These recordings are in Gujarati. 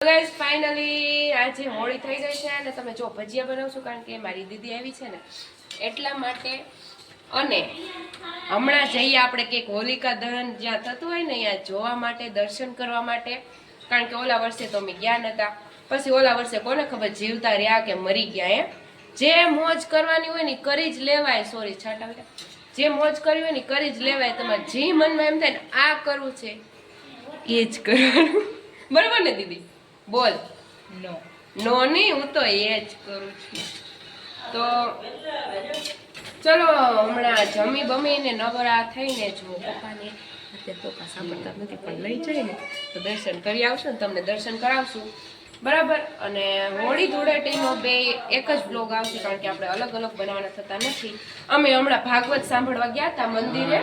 ગાઈસ ફાઇનલી આજે હોળી થઈ ગઈ છે અને તમે જો ભજીયા બનાવો છો કારણ કે મારી દીદી આવી છે ને એટલા માટે અને હમણાં જઈએ આપણે કંઈક હોલિકા દહન જ્યાં થતું હોય ને ત્યાં જોવા માટે દર્શન કરવા માટે કારણ કે ઓલા વર્ષે તો અમે ગયા નતા પછી ઓલા વર્ષે કોને ખબર જીવતા રહ્યા કે મરી ગયા એમ જે મોજ કરવાની હોય ને કરી જ લેવાય સોરી છાટા જે મોજ કરવી હોય ને કરી જ લેવાય તમારે જે મનમાં એમ થાય ને આ કરવું છે એ જ કરવાનું બરાબર ને દીદી બોલ નો નો નહીં હું તો એ જ કરું છું તો ચલો હમણાં જમી બમીને નવરા થઈને જો પપ્પાને અત્યારે પપ્પા સાંભળતા નથી પણ લઈ જાય ને તો દર્શન કરી આવશું ને તમને દર્શન કરાવશું બરાબર અને હોળી ધૂળેટીનો બે એક જ બ્લોગ આવશે કારણ કે આપણે અલગ અલગ બનાવવાના થતા નથી અમે હમણાં ભાગવત સાંભળવા ગયા હતા મંદિરે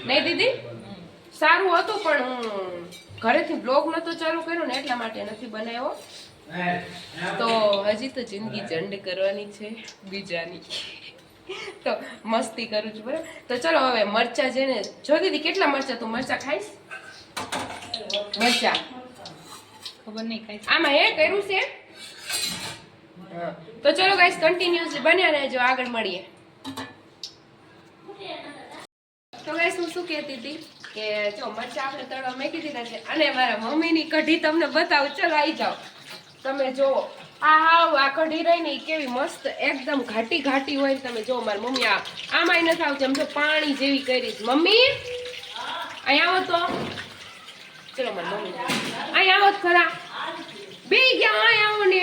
નહીં દીદી સારું હતું પણ હું ઘરેથી બ્લોગ નતો ચાલુ કર્યો ને એટલા માટે નથી બનાવ્યો તો હજી તો જિંદગી જંડ કરવાની છે બીજાની તો મસ્તી કરું છું બરાબર તો ચલો હવે મરચા છે ને જો દીદી કેટલા મરચા તું મરચા ખાઈશ મરચા ખબર નહીં ખાઈશ આમાં એ કર્યું છે તો ચલો ગાઈસ કન્ટિન્યુઅસલી બન્યા રહેજો આગળ મળીએ તો ગાઈસ હું શું કહેતી હતી કે જો મરચા આપણે તળવા મેકી દીધા છે અને મારા મમ્મીની કઢી તમને બતાવું ચલો આવી જાઓ તમે જો આ કઢી રહી ને કેવી મસ્ત એકદમ ઘાટી ઘાટી હોય ને તમે જો મારી મમ્મી આમાં નથી આવતી આમ તો પાણી જેવી કરી મમ્મી અહીંયા આવો તો ચલો મારી મમ્મી અહીંયા આવો ખરા બે ગયા અહીંયા આવો ને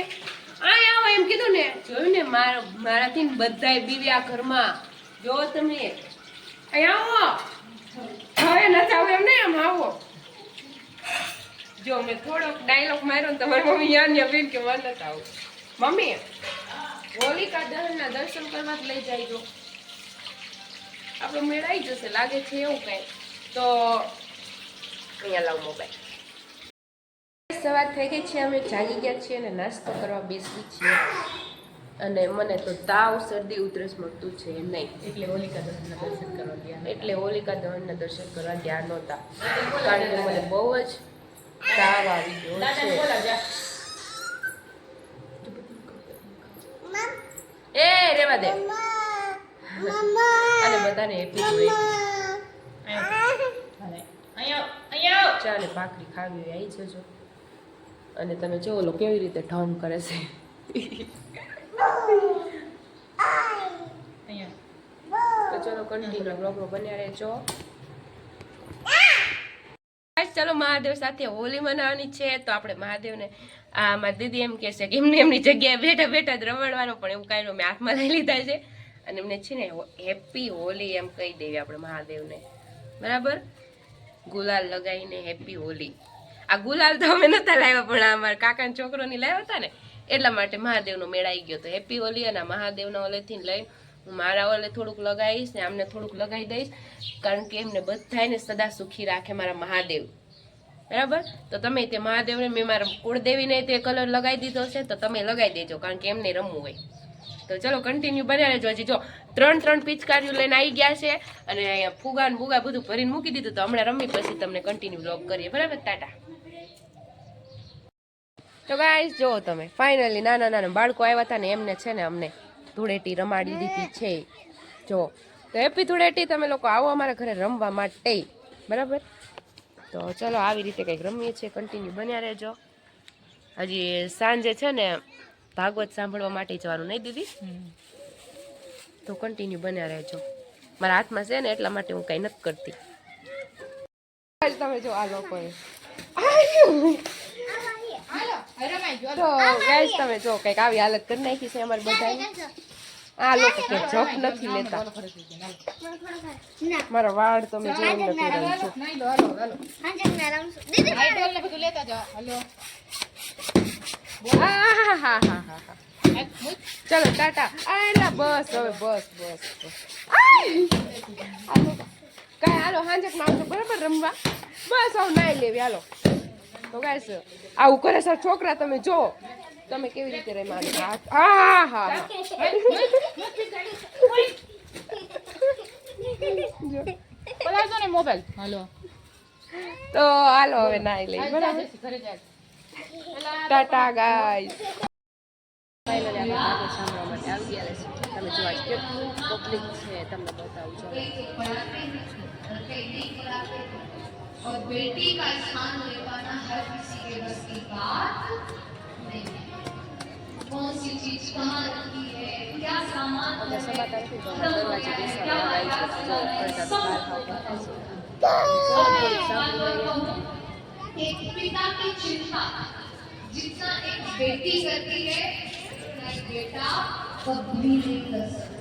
અહીંયા આવો એમ કીધું ને જોયું ને મારાથી બધાય બીવ્યા ઘરમાં જો તમે અહીંયા આવો હવે નથી આવું એમ નહીં આમ આવો જો મેં થોડોક ડાયલોગ માર્યો ને તમારી મમ્મી યાદ બેન કે મને નથી આવું મમ્મી હોલિકા દહનના દર્શન કરવા લઈ જાય જો આપણો મેળ આવી જશે લાગે છે એવું કઈ તો અહીંયા લાવ મોબાઈલ સવાર થઈ ગઈ છે અમે જાગી ગયા છીએ અને નાસ્તો કરવા બેસી છીએ અને મને તો તાવ શરદી ઉધરસ મળતું છે નહીં એટલે હોલિકા દહનના દર્શન કરવા ગયા નહોતા કારણ કે મને બહુ જ તાવ આવી ગયો છે એ રેવા દે અને બધાને હેપી ચાલે ભાખરી ખાવી આવી જજો અને તમે જો ઓલો કેવી રીતે ઢમ કરે છે તો ચલો કન્ટિન્યુ બ્લોગમાં બન્યા રહેજો ચલો મહાદેવ સાથે હોલી મનાવવાની છે તો આપણે મહાદેવને મારી દીદી એમ કહે છે કે એમની જગ્યાએ બેઠા બેઠા જ રમાડવાનો પણ એવું કાંઈ મેં હાથમાં લઈ લીધા છે અને એમને છે ને હેપી હોલી એમ કહી દેવી આપણે મહાદેવને બરાબર ગુલાલ લગાવીને હેપી હોલી આ ગુલાલ તો અમે નહોતા લાવ્યા પણ અમારા કાકાના છોકરોની લાવ્યા હતા ને એટલા માટે મહાદેવનો મેળ આવી ગયો તો હેપી હોલી અને મહાદેવના ઓલેથી લઈ હું મારા ઓલે થોડુંક લગાવીશ ને આમને થોડુંક લગાવી દઈશ કારણ કે એમને બધાને સદા સુખી રાખે મારા મહાદેવ બરાબર તો તમે તે મહાદેવને મેં મારા કુળદેવીને તે કલર લગાવી દીધો છે તો તમે લગાવી દેજો કારણ કે એમને રમવું હોય તો ચલો કન્ટિન્યુ બન્યા રહેજો હજી જો 3 પિચકારીઓ લઈને આવી ગયા છે અને અહીંયા ફુગા ને બુગા બધું ભરીને મૂકી દીધું તો હમણાં રમી પછી તમને કન્ટિન્યુ બ્લોગ કરીએ બરાબર ટાટા તો ગાઈસ જો તમે ફાઇનલી નાના બાળકો આવ્યા હતા ને એમને છે ને અમને ધૂળેટી રમાડી દીધી છે જો તો હેપી ધૂળેટી તમે લોકો આવો અમારા ઘરે રમવા માટે બરાબર તો ચલો આવી રીતે કંઈક રમીએ છીએ કન્ટિન્યુ બન્યા રહેજો હજી સાંજે છે ને ભાગવત સાંભળવા માટે જવાનું નહીં દીદી તો કન્ટિન્યુ બન્યા રહેજો મારા હાથમાં છે ને એટલા માટે હું કંઈ નથી કરતી તમે જો આ લોકોએ તો ગાઈસ તમે જો કંઈક આવી હાલત કરી નાખી છે અમારે બધાની આ લોકો કે જોક નથી લેતા મારા વાળ તમે જોઈ નથી રહી છો ચલો ટાટા આલા બસ હવે બસ કાંઈ હાલો હાંજક માં આવજો બરાબર રમવા બસ આવું નાઈ લેવી હાલો તો ગાઈસ આવું કરે સર છોકરા તમે જો તમે કેવી રીતે રમાડો હા બોલાવજો ને મોબાઈલ હાલો તો હાલો હવે નાઈ લઈ બરાબર ટાટા ગાઈસ. ફાઇનલી આપણે પાછળ સાંભળવા માટે આવી ગયા છે. તમે જો આજ કેટલું પબ્લિક છે તમને બતાવું છું. और बेटी का स्थान ले पाना हर किसी के बस की बात नहीं है. कौन सी चीज कहाँ रखी है, क्या सामान है, दरवाजे बेसवा लगाई છે જો પડતા બહાર ખાવ एक पिता की चिंता जितना एक बेटी करती है उतना एक बेटा कभी नहीं कर सकता.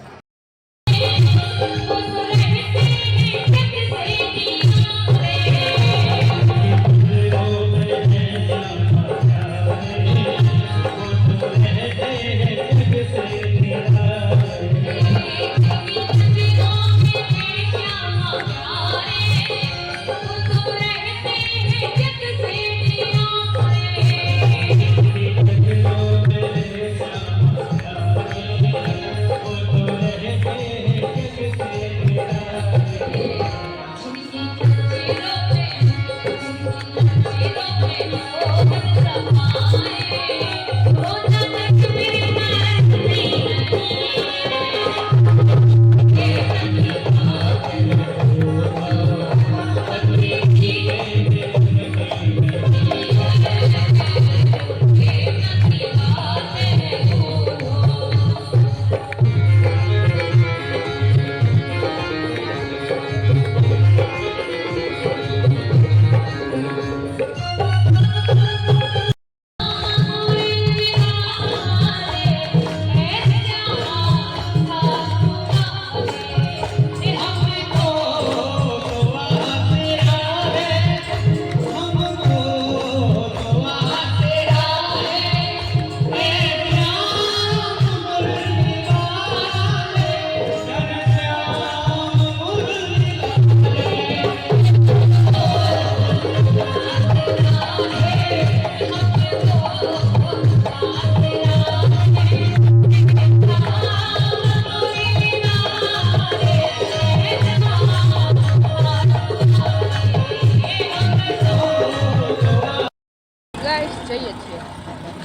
જઈએ છીએ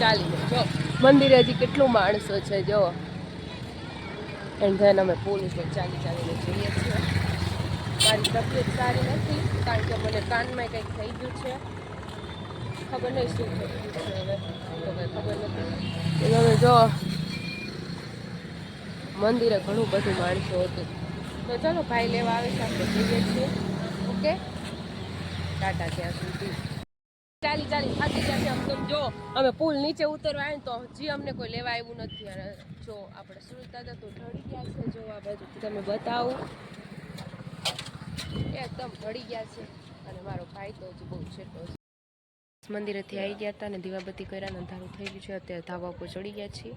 ચાલીને. જો મંદિરે હજી કેટલું માણસો છે જો. એન્ડ ધેન અમે પુલ ઉપર ચાલીને જઈએ છીએ. મારી તબિયત સારી નથી કારણ કે મને કાનમાં કંઈક થઈ ગયું છે. ખબર નહીં શું થઈ ગયું છે હવે તો કંઈ ખબર નથી. હવે જો મંદિરે ઘણું બધું માણસો હતું તો ચાલો ભાઈ લેવા આવે છે આપણે જઈએ છીએ. ઓકે ટાટા ત્યાં સુધી. ચાલી થાકી ગયા છે આમ તો. જો અમે પુલ નીચે ઉતરવા આવ્યા તો હજી અમને કોઈ લેવા આવ્યું નથી. અને જો આપણે સુરત દાદા તો ઢળી ગયા છે. જો આ બાજુ તમે બતાવું એકદમ ઢળી ગયા છે. અને મારો ભાઈ તો હજી બહુ છેટો છે. મંદિરેથી આવી ગયા હતા ને દીવાબત્તી કર્યા ને અંધારું થઈ ગયું છે. અત્યારે ધાબા ઉપર ચડી ગયા છીએ.